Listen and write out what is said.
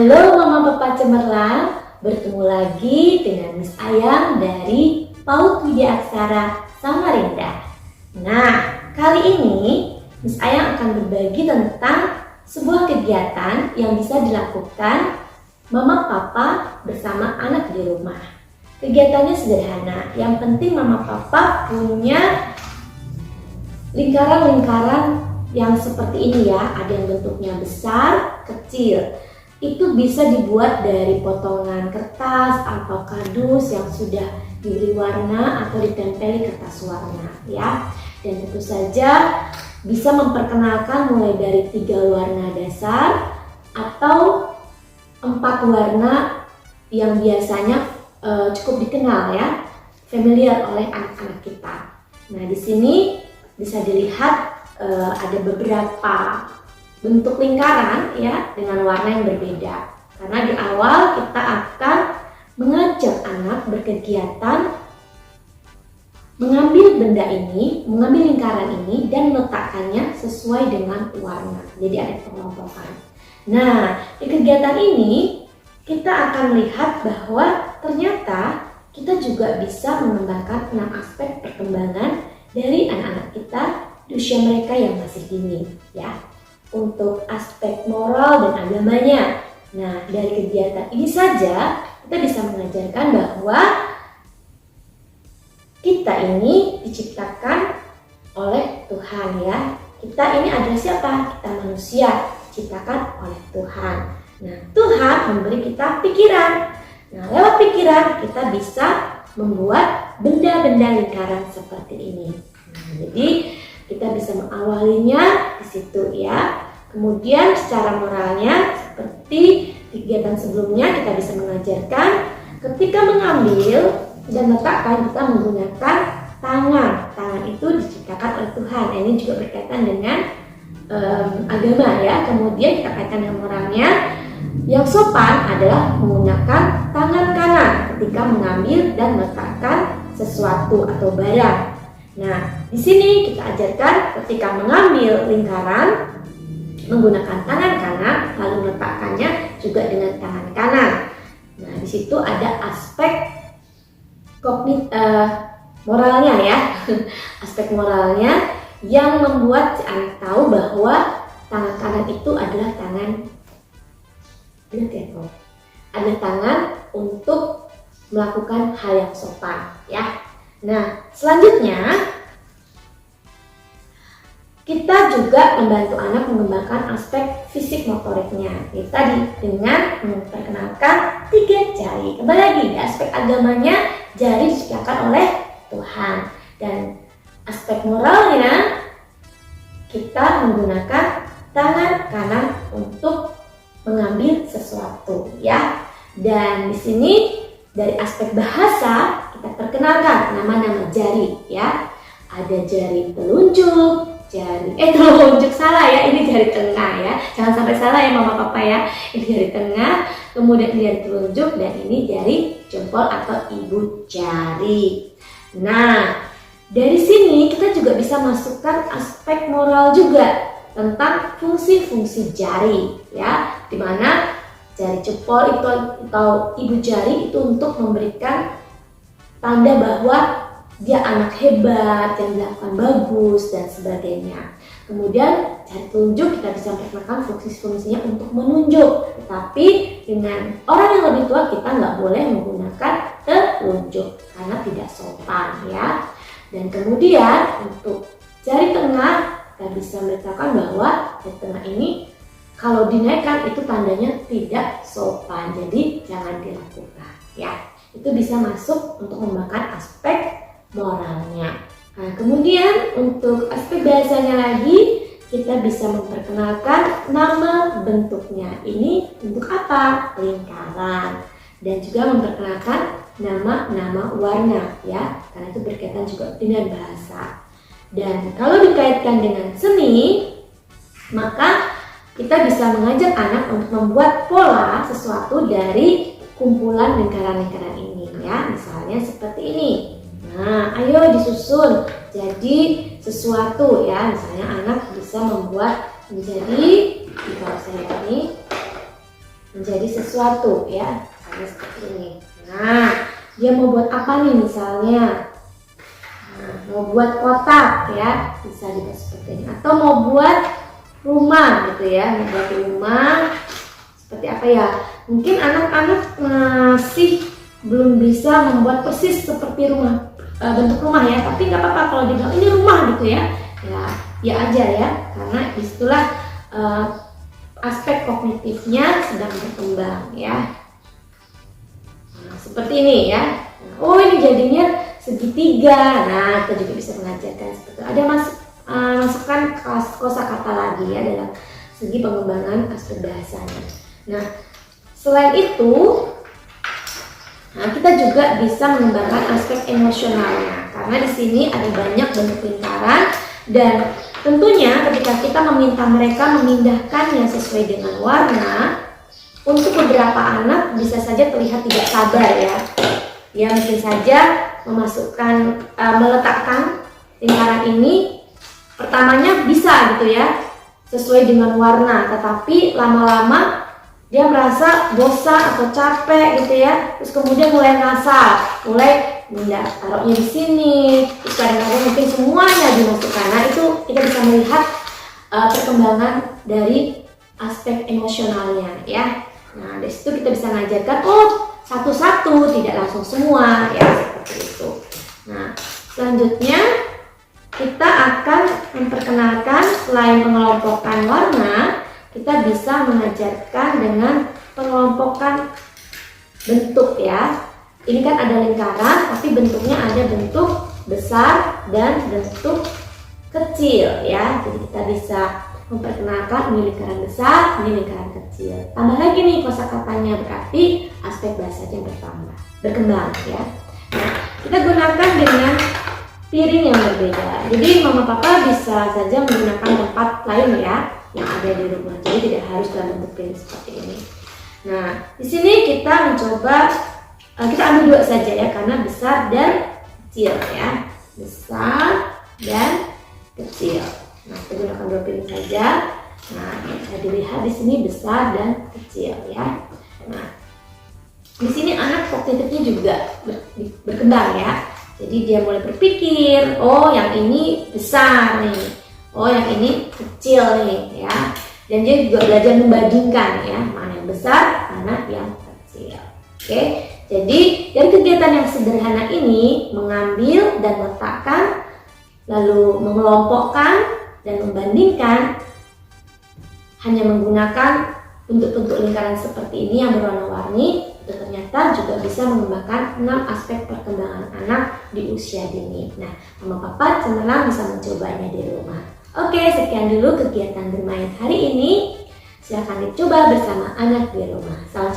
Halo Mama Papa Cemerlang, bertemu lagi dengan Miss Ayang dari PAUD Widya Aksara Samarinda. Nah, kali ini Miss Ayang akan berbagi tentang sebuah kegiatan yang bisa dilakukan Mama Papa bersama anak di rumah. Kegiatannya sederhana, yang penting Mama Papa punya lingkaran-lingkaran yang seperti ini ya, ada yang bentuknya besar, kecil. Itu bisa dibuat dari potongan kertas atau kardus yang sudah diberi warna atau ditempeli kertas warna ya. Dan tentu saja bisa memperkenalkan mulai dari 3 warna dasar atau 4 warna yang biasanya cukup dikenal ya, familiar oleh anak-anak kita. Nah, di sini bisa dilihat ada beberapa bentuk lingkaran ya dengan warna yang berbeda. Karena di awal kita akan mengajak anak berkegiatan mengambil benda ini, mengambil lingkaran ini dan meletakkannya sesuai dengan warna. Jadi ada pengelompokan. Nah, di kegiatan ini kita akan melihat bahwa ternyata kita juga bisa mengembangkan 6 aspek perkembangan dari anak-anak kita di usia mereka yang masih dini ya. Untuk aspek moral dan agamanya. Nah, dari kegiatan ini saja kita bisa mengajarkan bahwa kita ini diciptakan oleh Tuhan ya. Kita ini adalah siapa? Kita manusia, diciptakan oleh Tuhan. Nah, Tuhan memberi kita pikiran. Nah, lewat pikiran kita bisa membuat benda-benda lingkaran seperti ini. Nah, jadi kita bisa mengawalinya di situ ya. Kemudian secara moralnya seperti kegiatan sebelumnya kita bisa mengajarkan ketika mengambil dan meletakkan kita menggunakan tangan. Tangan itu diciptakan oleh Tuhan. Nah, ini juga berkaitan dengan agama ya. Kemudian kita kaitkan dengan moralnya. Yang sopan adalah menggunakan tangan kanan ketika mengambil dan meletakkan sesuatu atau barang. Nah, di sini kita ajarkan ketika mengambil lingkaran menggunakan tangan kanan, lalu meletakkannya juga dengan tangan kanan. Nah, di situ ada aspek moralnya ya, aspek moralnya yang membuat si anak tahu bahwa tangan kanan itu adalah tangan untuk melakukan hal yang sopan ya. Nah, selanjutnya kita juga membantu anak mengembangkan aspek fisik motoriknya. Itu tadi dengan memperkenalkan 3 jari. Kembali lagi di aspek agamanya, jari diciptakan oleh Tuhan. Dan aspek moralnya kita menggunakan tangan kanan untuk mengambil sesuatu ya. Dan di sini dari aspek bahasa kita perkenalkan nama-nama jari ya. Ada jari telunjuk, telunjuk salah ya, ini jari tengah ya. Jangan sampai salah ya Mama Papa ya. Ini jari tengah, kemudian ini jari telunjuk dan ini jari jempol atau ibu jari. Nah, dari sini kita juga bisa masukkan aspek moral juga tentang fungsi-fungsi jari ya, dimana jari jempol itu atau ibu jari itu untuk memberikan tanda bahwa dia anak hebat, yang dilakukan bagus dan sebagainya. Kemudian jari telunjuk kita bisa memperkenalkan fungsi-fungsinya untuk menunjuk. Tetapi dengan orang yang lebih tua kita nggak boleh menggunakan telunjuk karena tidak sopan ya. Dan kemudian untuk jari tengah kita bisa memberitahukan bahwa jari tengah ini kalau dinaikkan itu tandanya tidak sopan, jadi jangan dilakukan ya. Itu bisa masuk untuk mengembangkan aspek moralnya. Nah, kemudian untuk aspek bahasanya lagi kita bisa memperkenalkan nama bentuknya. Ini bentuk apa? Lingkaran. Dan juga memperkenalkan nama-nama warna ya, karena itu berkaitan juga dengan bahasa. Dan kalau dikaitkan dengan seni, maka kita bisa mengajak anak untuk membuat pola sesuatu dari kumpulan lingkaran-lingkaran ini ya. Misalnya seperti ini. Nah, ayo disusun jadi sesuatu ya. Misalnya anak bisa membuat menjadi, kalau saya ini menjadi sesuatu ya, misalnya seperti ini. Nah, dia mau buat apa nih misalnya? Nah, mau buat kotak ya, bisa dibuat seperti ini. Atau mau buat rumah gitu ya, mau buat rumah seperti apa ya? Mungkin anak-anak masih belum bisa membuat persis seperti rumah, bentuk rumah ya. Tapi nggak apa-apa kalau dibilang ini rumah gitu ya. Ya aja ya, karena disitulah aspek kognitifnya sedang berkembang ya. Nah, seperti ini ya. Oh, ini jadinya segitiga. Nah, kita juga bisa mengajarkan seperti itu. Ada masukkan kosakata lagi ya dalam segi pengembangan aspek bahasanya. Nah, selain itu, kita juga bisa mengembangkan aspek emosionalnya. Karena di sini ada banyak bentuk lingkaran dan tentunya ketika kita meminta mereka memindahkannya sesuai dengan warna, untuk beberapa anak bisa saja terlihat tidak sabar ya. Ya mungkin saja meletakkan lingkaran ini pertamanya bisa gitu ya, sesuai dengan warna, tetapi lama-lama dia merasa bosan atau capek gitu ya, terus kemudian mulai ngasal, mulai taruhnya di sini, terus kadang-kadang mungkin semuanya dimasukkan. Nah, itu kita bisa melihat perkembangan dari aspek emosionalnya ya. Nah, dari situ kita bisa mengajarkan satu-satu, tidak langsung semua ya, seperti itu. Nah, selanjutnya kita akan memperkenalkan selain pengelompokan warna, kita bisa mengajarkan dengan pengelompokan bentuk ya. Ini kan ada lingkaran, tapi bentuknya ada bentuk besar dan bentuk kecil ya. Jadi kita bisa memperkenalkan ini lingkaran besar, ini lingkaran kecil. Tambah lagi nih kosakatanya, berarti aspek bahasanya berkembang ya. Nah, kita gunakan dengan piring yang berbeda. Jadi mama papa bisa saja menggunakan tempat lain ya yang ada di rumah. Jadi tidak harus dalam bentuk piring seperti ini. Nah, di sini kita mencoba kita ambil dua saja ya, karena besar dan kecil ya. Besar dan kecil. Nah, kita gunakan dua piring saja. Nah, bisa dilihat di sini besar dan kecil ya. Nah, di sini anak kognitifnya juga berkembang ya. Jadi dia mulai berpikir, oh yang ini besar nih, oh yang ini kecil nih ya. Dan dia juga belajar membandingkan ya, mana yang besar, mana yang kecil. Oke, jadi dari kegiatan yang sederhana ini, mengambil dan meletakkan, lalu mengelompokkan dan membandingkan, hanya menggunakan bentuk-bentuk lingkaran seperti ini yang berwarna-warni, itu ternyata juga bisa mengembangkan 6 aspek perkembangan anak di usia dini. Nah, mama papa cemerlang bisa mencobanya di rumah. Oke, sekian dulu kegiatan bermain hari ini. Silahkan dicoba bersama anak di rumah. Salam